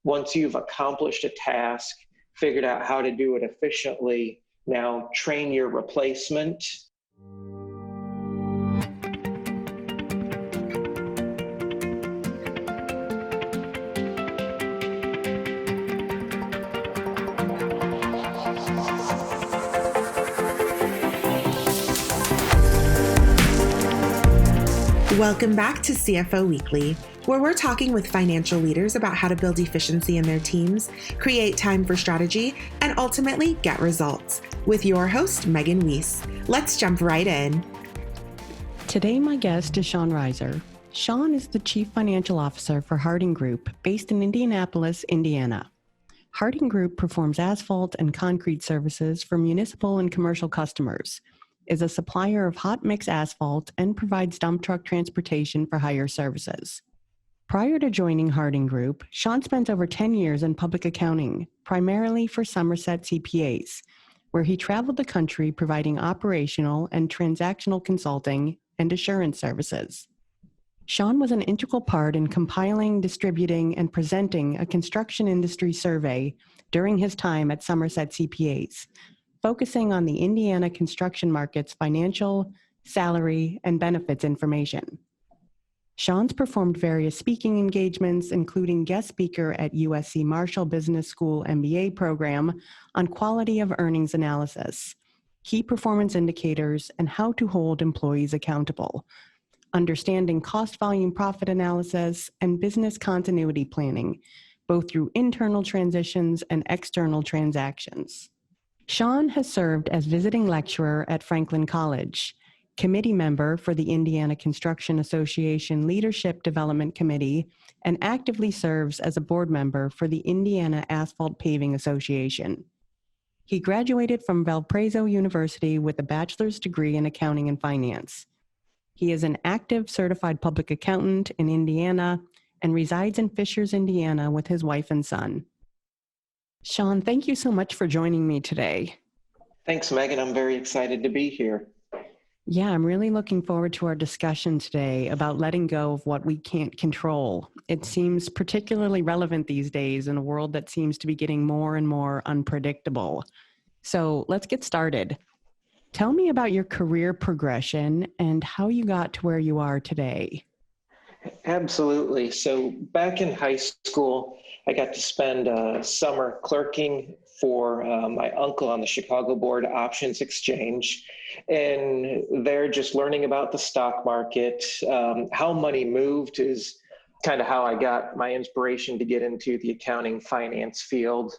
Once you've accomplished a task, figured out how to do it efficiently, now train your replacement. Welcome back to CFO Weekly, where we're talking with financial leaders about how to build efficiency in their teams, create time for strategy, and ultimately get results. With your host, Megan Weiss. Let's jump right in. Today, my guest is Sean Rizer. Sean is the Chief Financial Officer for Harding Group, based in Indianapolis, Indiana. Harding Group performs asphalt and concrete services for municipal and commercial customers, is a supplier of hot mix asphalt, and provides dump truck transportation for hire services. Prior to joining Harding Group, Sean spent over 10 years in public accounting, primarily for Somerset CPAs, where he traveled the country providing operational and transactional consulting and assurance services. Sean was an integral part in compiling, distributing, and presenting a construction industry survey during his time at Somerset CPAs, focusing on the Indiana construction market's financial, salary, and benefits information. Sean's performed various speaking engagements, including guest speaker at USC Marshall Business School MBA program on quality of earnings analysis, key performance indicators, and how to hold employees accountable, understanding cost volume profit analysis, and business continuity planning, both through internal transitions and external transactions. Sean has served as visiting lecturer at Franklin College, committee member for the Indiana Construction Association Leadership Development Committee, and actively serves as a board member for the Indiana Asphalt Paving Association. He graduated from Valparaiso University with a bachelor's degree in accounting and finance. He is an active certified public accountant in Indiana and resides in Fishers, Indiana with his wife and son. Sean, thank you so much for joining me today. Thanks, Megan. I'm very excited to be here. Yeah, I'm really looking forward to our discussion today about letting go of what we can't control. It seems particularly relevant these days in a world that seems to be getting more and more unpredictable. So let's get started. Tell me about your career progression and how you got to where you are today. Absolutely. So back in high school, I got to spend a summer clerking for my uncle on the Chicago Board Options Exchange. And there, just learning about the stock market, how money moved is kind of how I got my inspiration to get into the accounting finance field.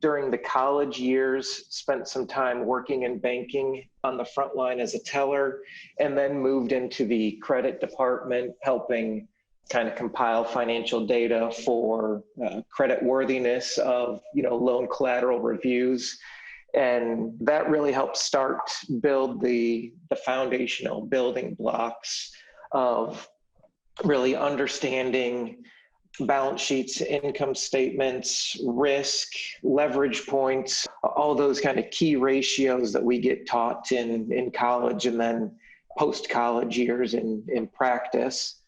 During the college years, spent some time working in banking on the front line as a teller, and then moved into the credit department, helping kind of compile financial data for credit worthiness of loan collateral reviews. And that really helped build the foundational building blocks of really understanding balance sheets, income statements, risk, leverage points, all those kind of key ratios that we get taught in college and then post-college years in practice.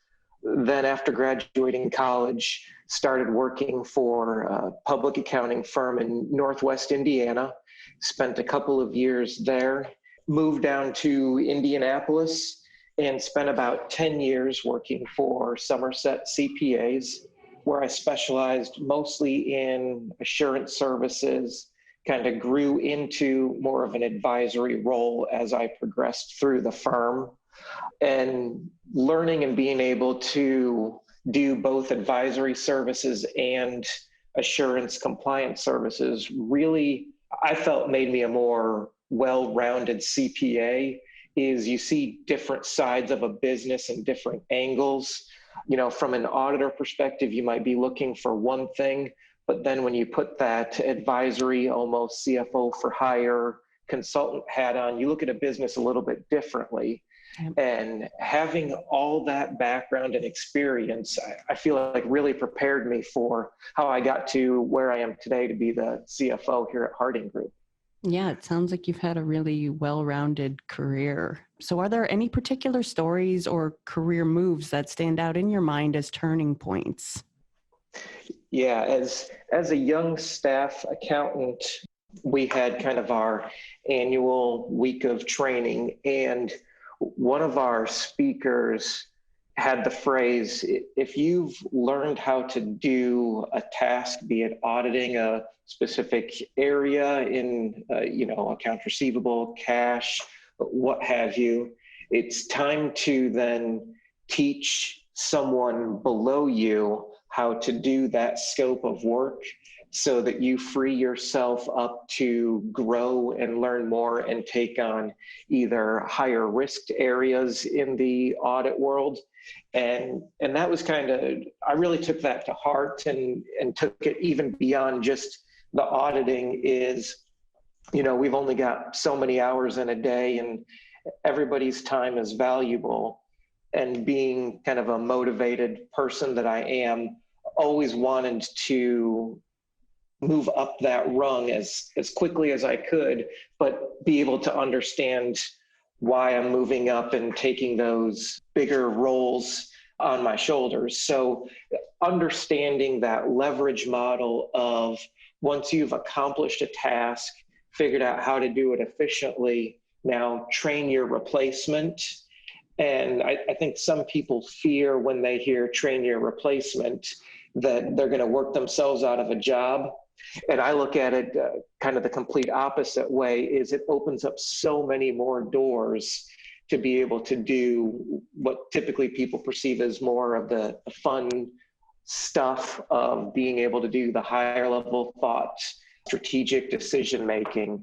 Then after graduating college, started working for a public accounting firm in Northwest Indiana, spent a couple of years there, moved down to Indianapolis and spent about 10 years working for Somerset CPAs, where I specialized mostly in assurance services, kind of grew into more of an advisory role as I progressed through the firm. And learning and being able to do both advisory services and assurance compliance services really, I felt, made me a more well-rounded CPA. Is you see different sides of a business and different angles. From an auditor perspective, you might be looking for one thing, but then when you put that advisory, almost CFO for hire consultant hat on, you look at a business a little bit differently. And having all that background and experience, I feel like really prepared me for how I got to where I am today to be the CFO here at Harding Group. Yeah, it sounds like you've had a really well-rounded career. So are there any particular stories or career moves that stand out in your mind as turning points? Yeah, as a young staff accountant, we had kind of our annual week of training, and one of our speakers had the phrase, if you've learned how to do a task, be it auditing a specific area in, accounts receivable, cash, what have you, it's time to then teach someone below you how to do that scope of work so that you free yourself up to grow and learn more and take on either higher risk areas in the audit world. And that was kind of, I really took that to heart and took it even beyond just the auditing is, we've only got so many hours in a day and everybody's time is valuable. And being kind of a motivated person that I am, always wanted to move up that rung as quickly as I could, but be able to understand why I'm moving up and taking those bigger roles on my shoulders. So understanding that leverage model of once you've accomplished a task, figured out how to do it efficiently, now train your replacement. And I think some people fear when they hear train your replacement that they're going to work themselves out of a job. And I look at it kind of the complete opposite way, is it opens up so many more doors to be able to do what typically people perceive as more of the fun stuff of being able to do the higher level thought, strategic decision making.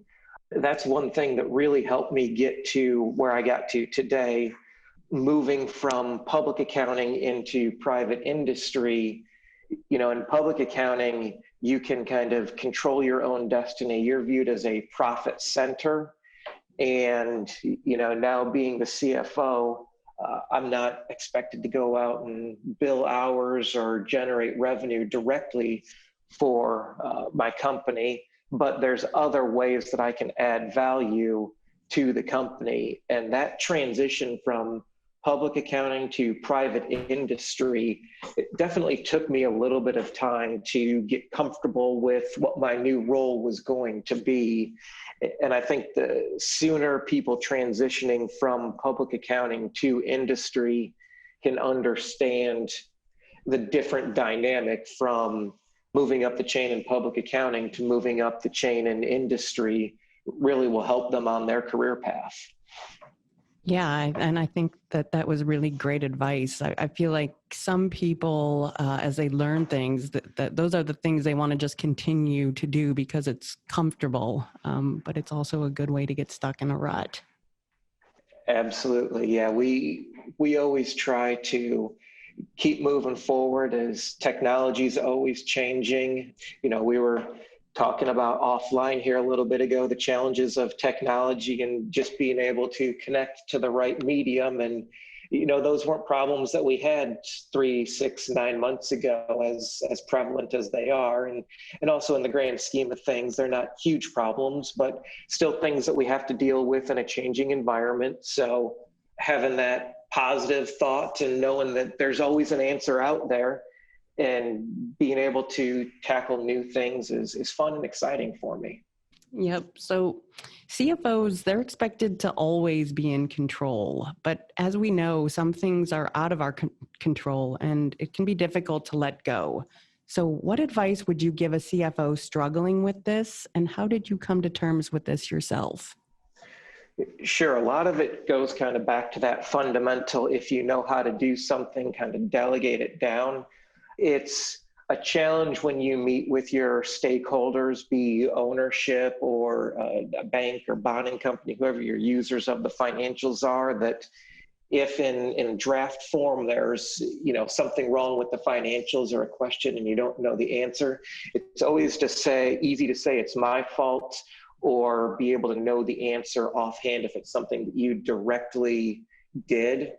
That's one thing that really helped me get to where I got to today, moving from public accounting into private industry. In public accounting, you can kind of control your own destiny. You're viewed as a profit center. And, now being the CFO, I'm not expected to go out and bill hours or generate revenue directly for my company, but there's other ways that I can add value to the company. And that transition from public accounting to private industry, it definitely took me a little bit of time to get comfortable with what my new role was going to be. And I think the sooner people transitioning from public accounting to industry can understand the different dynamic from moving up the chain in public accounting to moving up the chain in industry, really will help them on their career path. Yeah, and I think that was really great advice. I feel like some people, as they learn things, that those are the things they want to just continue to do because it's comfortable, but it's also a good way to get stuck in a rut. Absolutely, yeah. We always try to keep moving forward as technology is always changing. We were talking about offline here a little bit ago, the challenges of technology and just being able to connect to the right medium. And, those weren't problems that we had 3, 6, 9 months ago as prevalent as they are. And also in the grand scheme of things, they're not huge problems, but still things that we have to deal with in a changing environment. So having that positive thought and knowing that there's always an answer out there and being able to tackle new things is fun and exciting for me. Yep. So CFOs, they're expected to always be in control. But as we know, some things are out of our control and it can be difficult to let go. So what advice would you give a CFO struggling with this? And how did you come to terms with this yourself? Sure. A lot of it goes kind of back to that fundamental, if you know how to do something, kind of delegate it down. It's a challenge when you meet with your stakeholders, be ownership or a bank or bonding company, whoever your users of the financials are, that if in draft form there's something wrong with the financials or a question and you don't know the answer, it's always easy to say it's my fault, or be able to know the answer offhand if it's something that you directly did.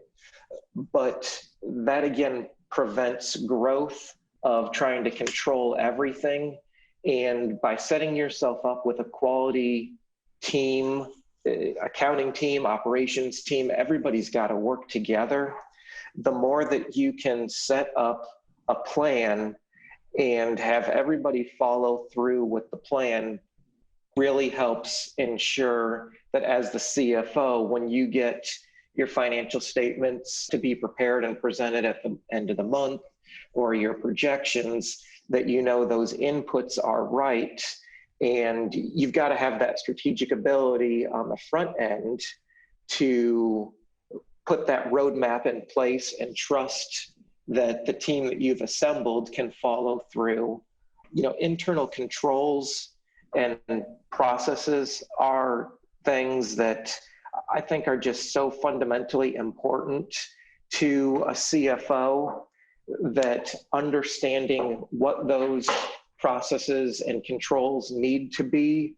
But that again prevents growth of trying to control everything. And by setting yourself up with a quality team, accounting team, operations team, everybody's got to work together. The more that you can set up a plan and have everybody follow through with the plan really helps ensure that as the CFO, when you get your financial statements to be prepared and presented at the end of the month, or your projections, that you know those inputs are right. And you've got to have that strategic ability on the front end to put that roadmap in place and trust that the team that you've assembled can follow through. Internal controls and processes are things that I think are just so fundamentally important to a CFO, that understanding what those processes and controls need to be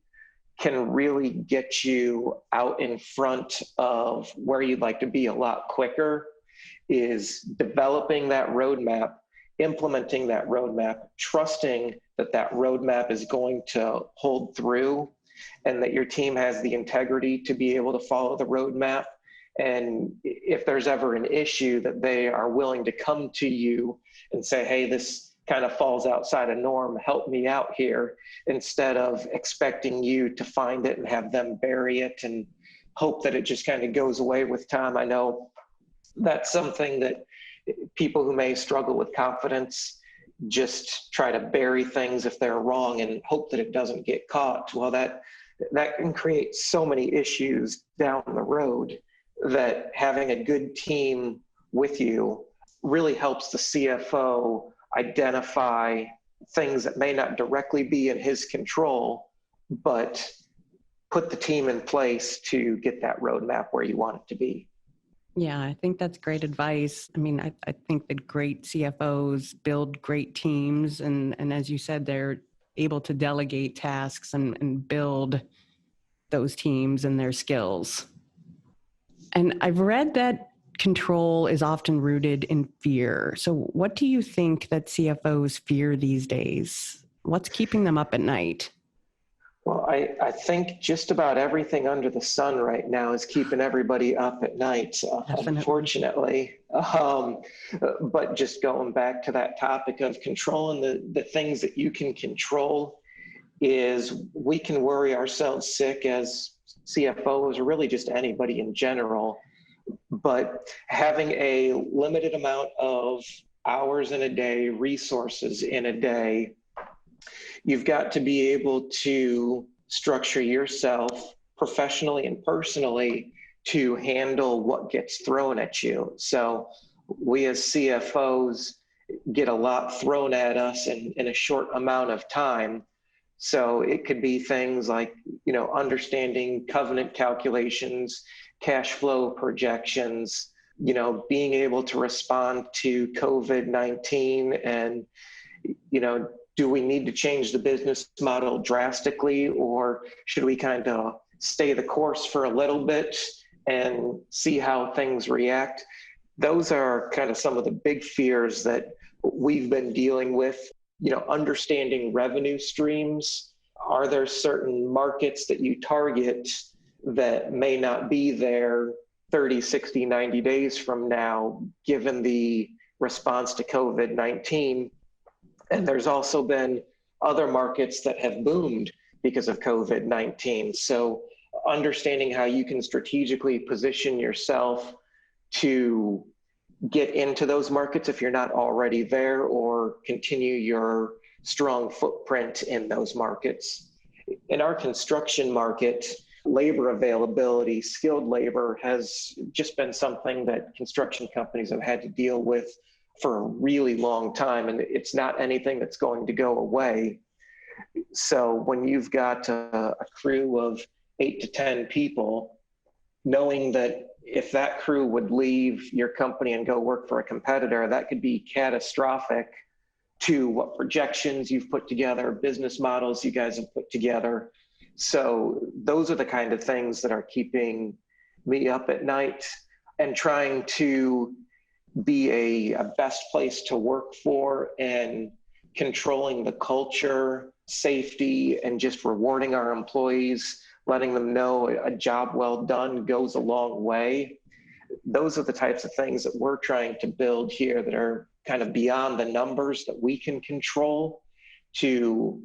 can really get you out in front of where you'd like to be a lot quicker. Is developing that roadmap, implementing that roadmap, trusting that that roadmap is going to hold through, and that your team has the integrity to be able to follow the roadmap. And if there's ever an issue, that they are willing to come to you and say, hey, this kind of falls outside of norm, help me out here, instead of expecting you to find it and have them bury it and hope that it just kind of goes away with time. I know that's something that people who may struggle with confidence just try to bury things if they're wrong and hope that it doesn't get caught. Well, that can create so many issues down the road, that having a good team with you really helps the CFO identify things that may not directly be in his control, but put the team in place to get that roadmap where you want it to be. Yeah, I think that's great advice. I mean, I think that great CFOs build great teams. And as you said, they're able to delegate tasks and build those teams and their skills. And I've read that control is often rooted in fear. So what do you think that CFOs fear these days? What's keeping them up at night? Well, I think just about everything under the sun right now is keeping everybody up at night, unfortunately. But just going back to that topic of controlling the things that you can control, is we can worry ourselves sick as CFOs, or really just anybody in general. But having a limited amount of hours in a day, resources in a day, you've got to be able to structure yourself professionally and personally to handle what gets thrown at you. So we as CFOs get a lot thrown at us in a short amount of time. So it could be things like, understanding covenant calculations, cash flow projections, being able to respond to COVID-19, and, do we need to change the business model drastically, or should we kind of stay the course for a little bit and see how things react? Those are kind of some of the big fears that we've been dealing with. Understanding revenue streams. Are there certain markets that you target that may not be there 30, 60, 90 days from now, given the response to COVID-19? And there's also been other markets that have boomed because of COVID-19. So understanding how you can strategically position yourself to get into those markets if you're not already there, or continue your strong footprint in those markets. In our construction market, labor availability, skilled labor, has just been something that construction companies have had to deal with for a really long time, and it's not anything that's going to go away. So when you've got a crew of 8 to 10 people, knowing that if that crew would leave your company and go work for a competitor, that could be catastrophic to what projections you've put together, business models you guys have put together. So those are the kind of things that are keeping me up at night, and trying to be a best place to work for, and controlling the culture, safety, and just rewarding our employees, letting them know a job well done goes a long way. those are the types of things that we're trying to build here that are kind of beyond the numbers that we can control, to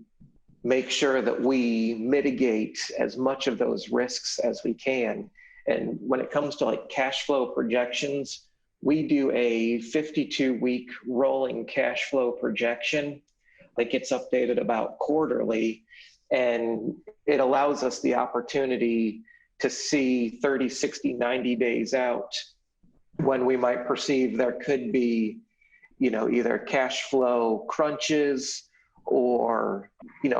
make sure that we mitigate as much of those risks as we can. And when it comes to like cash flow projections, we do a 52-week rolling cash flow projection that gets updated about quarterly. And it allows us the opportunity to see 30, 60, 90 days out when we might perceive there could be, either cash flow crunches or,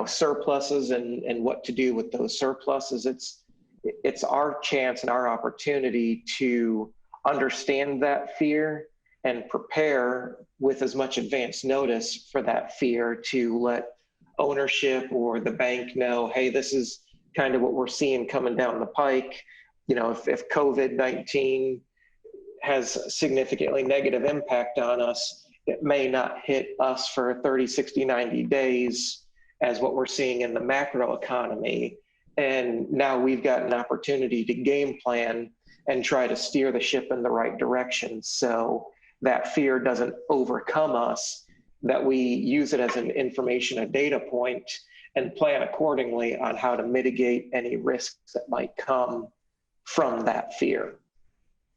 surpluses, and what to do with those surpluses. It's our chance and our opportunity to understand that fear and prepare with as much advance notice for that fear, to let ownership or the bank know, hey, this is kind of what we're seeing coming down the pike. If COVID-19 has a significantly negative impact on us, it may not hit us for 30, 60, 90 days as what we're seeing in the macro economy. And now we've got an opportunity to game plan and try to steer the ship in the right direction, so that fear doesn't overcome us, that we use it as an information, a data point, and plan accordingly on how to mitigate any risks that might come from that fear.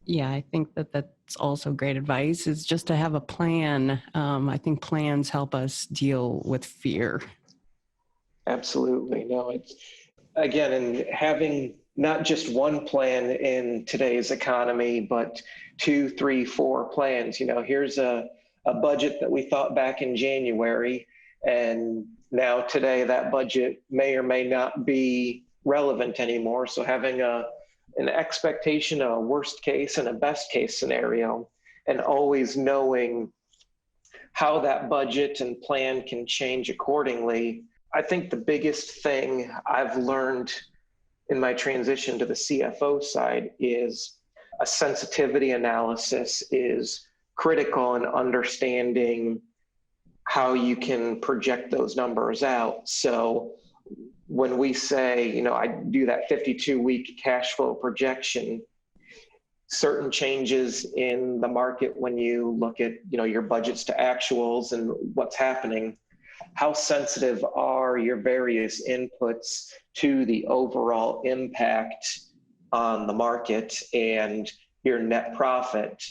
Yeah, I think that's also great advice, is just to have a plan. I think plans help us deal with fear. Absolutely. No, it's, again, and having not just one plan in today's economy, but 2, 3, 4 plans. Here's a budget that we thought back in January, and now today that budget may or may not be relevant anymore. So having an expectation, a worst case and a best case scenario, and always knowing how that budget and plan can change accordingly. I think the biggest thing I've learned in my transition to the CFO side is a sensitivity analysis is critical in understanding how you can project those numbers out. So when we say, I do that 52-week cash flow projection, certain changes in the market when you look at, your budgets to actuals and what's happening, how sensitive are your various inputs to the overall impact on the market and your net profit?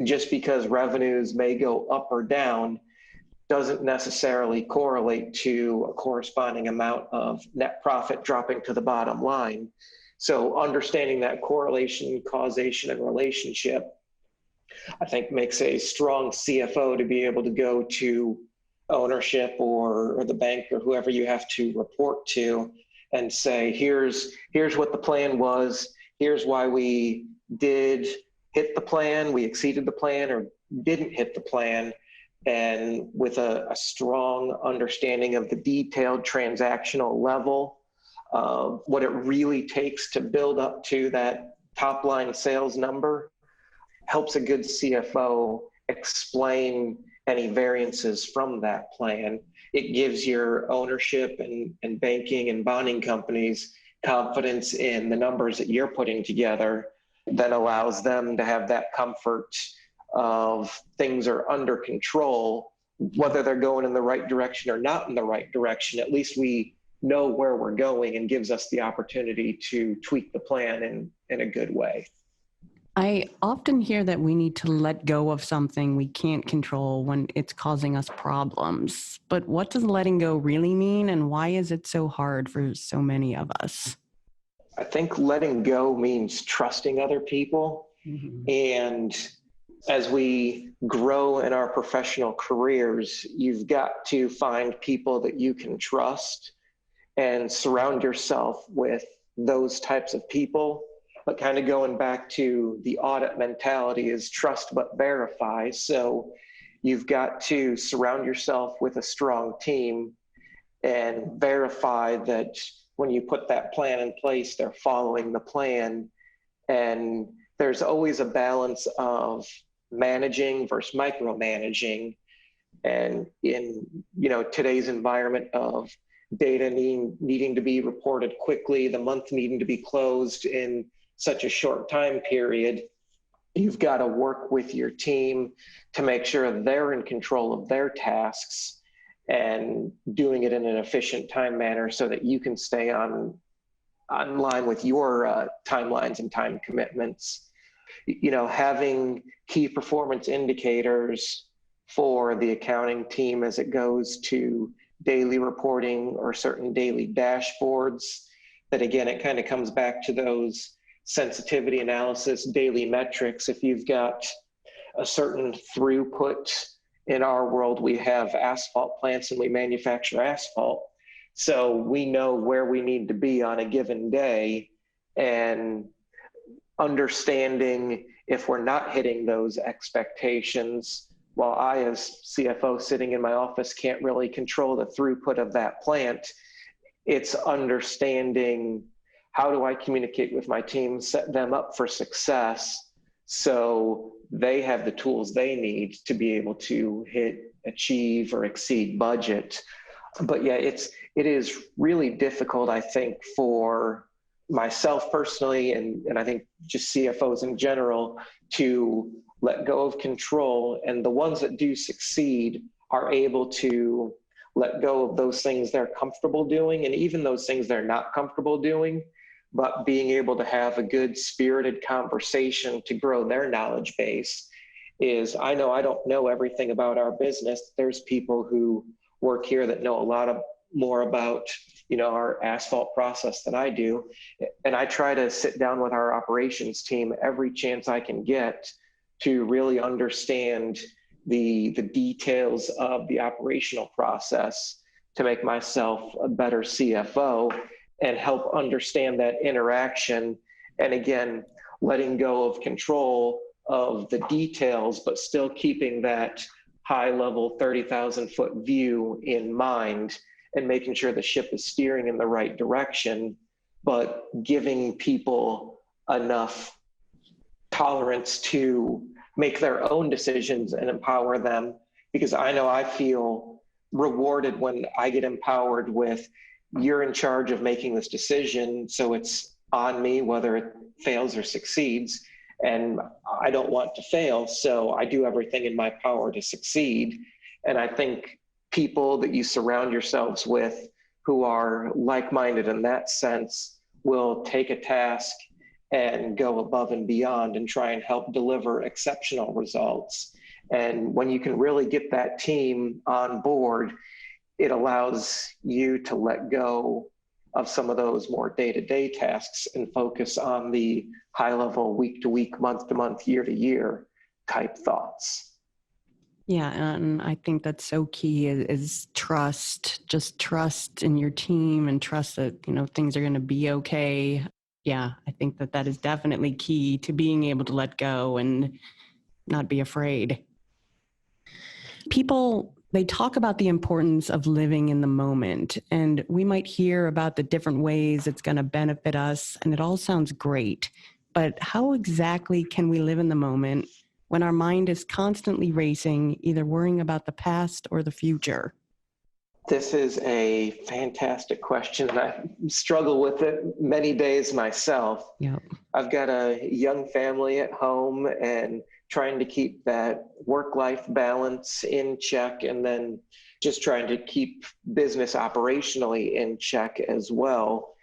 Just because revenues may go up or down doesn't necessarily correlate to a corresponding amount of net profit dropping to the bottom line. So understanding that correlation, causation, and relationship, I think makes a strong CFO to be able to go to ownership or the bank or whoever you have to report to and say, here's what the plan was, here's why we did hit the plan, we exceeded the plan, or didn't hit the plan. And with a strong understanding of the detailed transactional level of what it really takes to build up to that top line sales number, helps a good CFO explain any variances from that plan. It gives your ownership and banking and bonding companies confidence in the numbers that you're putting together, that allows them to have that comfort of things are under control, whether they're going in the right direction or not in the right direction. At least we know where we're going, and gives us the opportunity to tweak the plan in a good way. I often hear that we need to let go of something we can't control when it's causing us problems. But what does letting go really mean, and why is it so hard for so many of us? I think letting go means trusting other people. Mm-hmm. And as we grow in our professional careers, you've got to find people that you can trust and surround yourself with those types of people. But kind of going back to the audit mentality is trust but verify. So you've got to surround yourself with a strong team and verify that when you put that plan in place, they're following the plan. And there's always a balance of managing versus micromanaging. And in today's environment of data needing to be reported quickly, the month needing to be closed in such a short time period, You've got to work with your team to make sure they're in control of their tasks and doing it in an efficient time manner so that you can stay on line with your timelines and time commitments. Having key performance indicators for the accounting team as it goes to daily reporting or certain daily dashboards. That again, it kind of comes back to those sensitivity analysis, daily metrics. If you've got a certain throughput, in our world, we have asphalt plants and we manufacture asphalt. So we know where we need to be on a given day, and understanding if we're not hitting those expectations. While I, as CFO sitting in my office, can't really control the throughput of that plant, it's understanding how do I communicate with my team, set them up for success so they have the tools they need to be able to achieve or exceed budget. But yeah, it is really difficult, I think, for myself personally, and I think just CFOs in general, to let go of control. And the ones that do succeed are able to let go of those things they're comfortable doing, and even those things they're not comfortable doing, but being able to have a good spirited conversation to grow their knowledge base. I know I don't know everything about our business. There's people who work here that know a lot more about our asphalt process than I do. And I try to sit down with our operations team every chance I can get to really understand the details of the operational process to make myself a better CFO and help understand that interaction. And again, letting go of control of the details, but still keeping that high level 30,000 foot view in mind and making sure the ship is steering in the right direction, but giving people enough tolerance to make their own decisions and empower them. Because I know I feel rewarded when I get empowered with, you're in charge of making this decision, so it's on me whether it fails or succeeds. And I don't want to fail, so I do everything in my power to succeed. And I think people that you surround yourselves with who are like-minded in that sense will take a task and go above and beyond and try and help deliver exceptional results. And when you can really get that team on board, it allows you to let go of some of those more day-to-day tasks and focus on the high-level week-to-week, month-to-month, year-to-year type thoughts. Yeah, and I think that's so key is trust. Just trust in your team and trust that, things are going to be okay. Yeah, I think that is definitely key to being able to let go and not be afraid. People, they talk about the importance of living in the moment, and we might hear about the different ways it's going to benefit us, and it all sounds great. But how exactly can we live in the moment when our mind is constantly racing, either worrying about the past or the future? This is a fantastic question. I struggle with it many days myself. Yep. I've got a young family at home and trying to keep that work-life balance in check, and then just trying to keep business operationally in check as well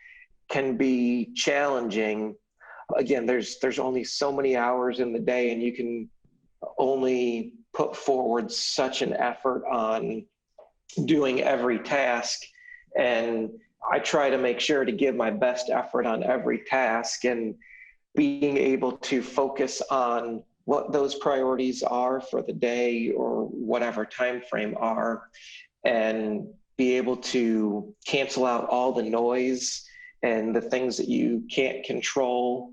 can be challenging. Again, there's only so many hours in the day, and you can only put forward such an effort on doing every task. And I try to make sure to give my best effort on every task, and being able to focus on what those priorities are for the day or whatever time frame are, and be able to cancel out all the noise and the things that you can't control.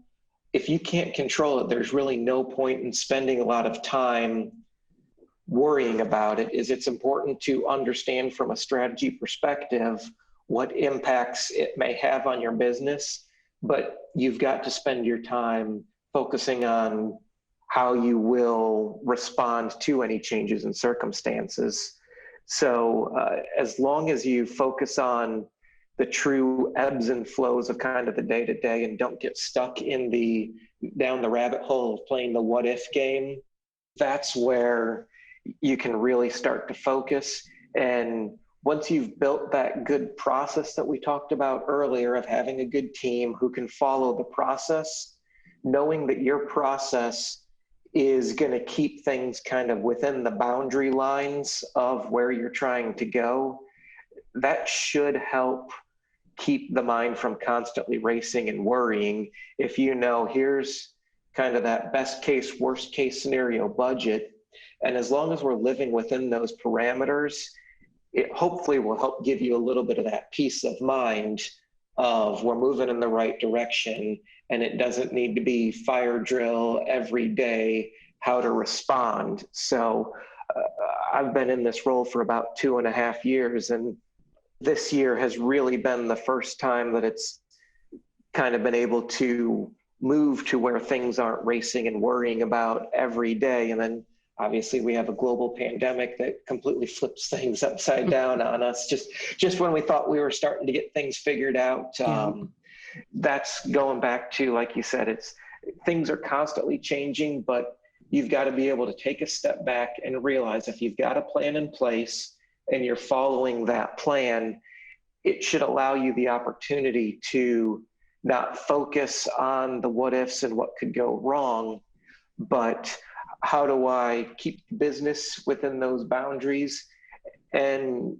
If you can't control it, there's really no point in spending a lot of time worrying about it. It's important to understand from a strategy perspective what impacts it may have on your business, but you've got to spend your time focusing on how you will respond to any changes in circumstances. So as long as you focus on the true ebbs and flows of kind of the day to day, and don't get stuck down the rabbit hole of playing the what if game. That's where you can really start to focus. And once you've built that good process that we talked about earlier of having a good team who can follow the process, knowing that your process is going to keep things kind of within the boundary lines of where you're trying to go, that should help keep the mind from constantly racing and worrying. If you know, here's kind of that best case, worst case scenario budget, and as long as we're living within those parameters, it hopefully will help give you a little bit of that peace of mind of we're moving in the right direction, and it doesn't need to be fire drill every day how to respond. So I've been in this role for about 2.5 years, and this year has really been the first time that it's kind of been able to move to where things aren't racing and worrying about every day. And then obviously we have a global pandemic that completely flips things upside down on us just when we thought we were starting to get things figured out. That's going back to, like you said, things are constantly changing, but you've got to be able to take a step back and realize if you've got a plan in place and you're following that plan, it should allow you the opportunity to not focus on the what ifs and what could go wrong, but how do I keep the business within those boundaries? And,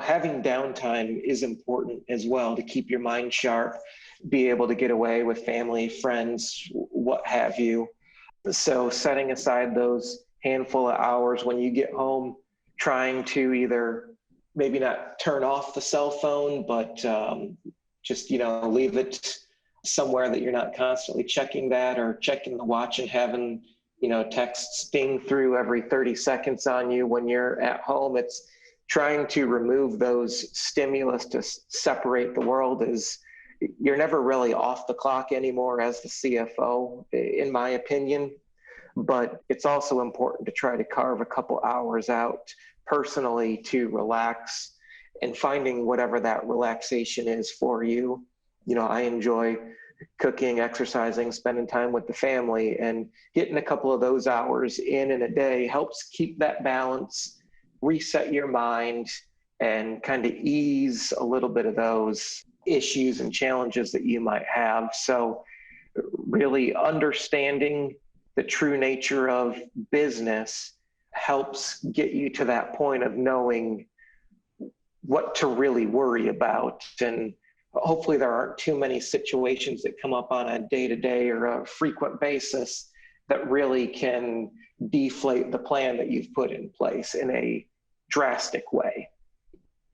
having downtime is important as well to keep your mind sharp, be able to get away with family, friends, what have you. So setting aside those handful of hours when you get home, trying to either maybe not turn off the cell phone, but just, leave it somewhere that you're not constantly checking that or checking the watch and having, texts ding through every 30 seconds on you when you're at home. It's trying to remove those stimulus to separate the world. You're never really off the clock anymore as the CFO, in my opinion. But it's also important to try to carve a couple hours out personally to relax and finding whatever that relaxation is for you. I enjoy cooking, exercising, spending time with the family, and getting a couple of those hours in a day helps keep that balance, reset your mind, and kind of ease a little bit of those issues and challenges that you might have. So really understanding the true nature of business helps get you to that point of knowing what to really worry about. And hopefully there aren't too many situations that come up on a day-to-day or a frequent basis that really can deflate the plan that you've put in place in a drastic way.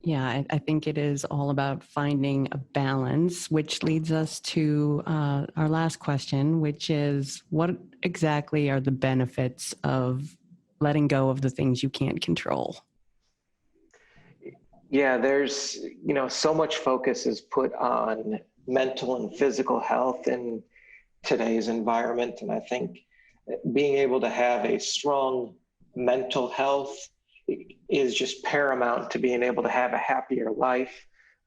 Yeah, I think it is all about finding a balance, which leads us to our last question, which is what exactly are the benefits of letting go of the things you can't control? Yeah, there's, so much focus is put on mental and physical health in today's environment. And I think being able to have a strong mental health is just paramount to being able to have a happier life.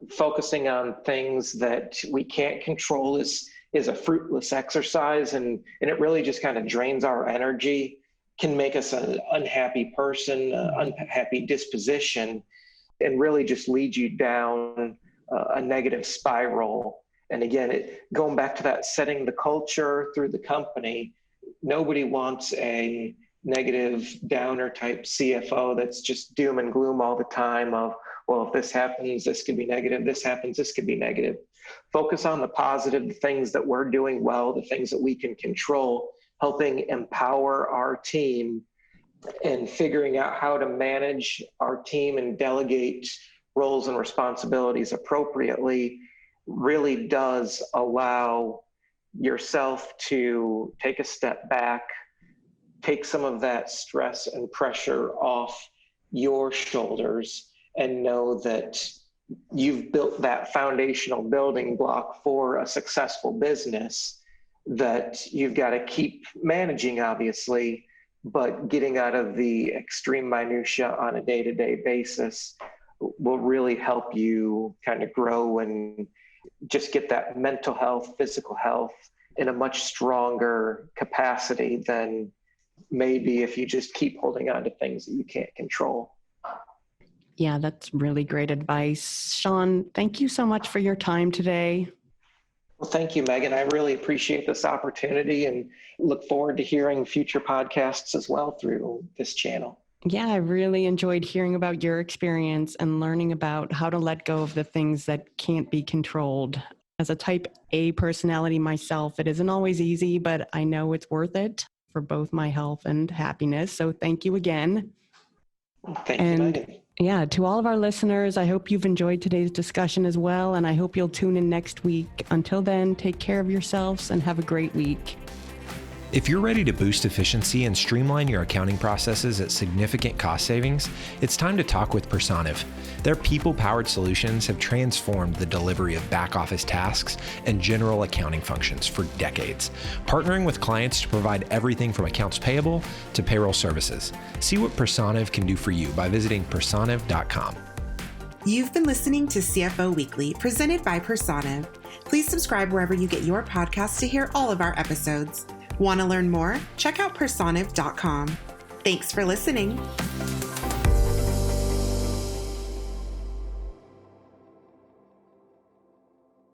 Focusing on things that we can't control is a fruitless exercise, and it really just kind of drains our energy, can make us an unhappy person, unhappy disposition, and really just lead you down a negative spiral. And again, going back to that, setting the culture through the company, nobody wants a negative downer type CFO that's just doom and gloom all the time of, well, if this happens, this could be negative, this happens, this could be negative. Focus on the positive, the things that we're doing well, the things that we can control, helping empower our team and figuring out how to manage our team and delegate roles and responsibilities appropriately really does allow yourself to take a step back, take some of that stress and pressure off your shoulders, and know that you've built that foundational building block for a successful business that you've got to keep managing, obviously, but getting out of the extreme minutia on a day-to-day basis will really help you kind of grow and just get that mental health, physical health in a much stronger capacity than maybe if you just keep holding on to things that you can't control. Yeah, that's really great advice. Sean, thank you so much for your time today. Well, thank you, Megan. I really appreciate this opportunity and look forward to hearing future podcasts as well through this channel. Yeah, I really enjoyed hearing about your experience and learning about how to let go of the things that can't be controlled. As a type A personality myself, it isn't always easy, but I know it's worth it for both my health and happiness. So thank you again. Thank you, Megan. Yeah, to all of our listeners, I hope you've enjoyed today's discussion as well, and I hope you'll tune in next week. Until then, take care of yourselves and have a great week. If you're ready to boost efficiency and streamline your accounting processes at significant cost savings, it's time to talk with Personiv. Their people-powered solutions have transformed the delivery of back-office tasks and general accounting functions for decades, partnering with clients to provide everything from accounts payable to payroll services. See what Personiv can do for you by visiting personiv.com. You've been listening to CFO Weekly, presented by Personiv. Please subscribe wherever you get your podcasts to hear all of our episodes. Want to learn more? Check out personiv.com. Thanks for listening.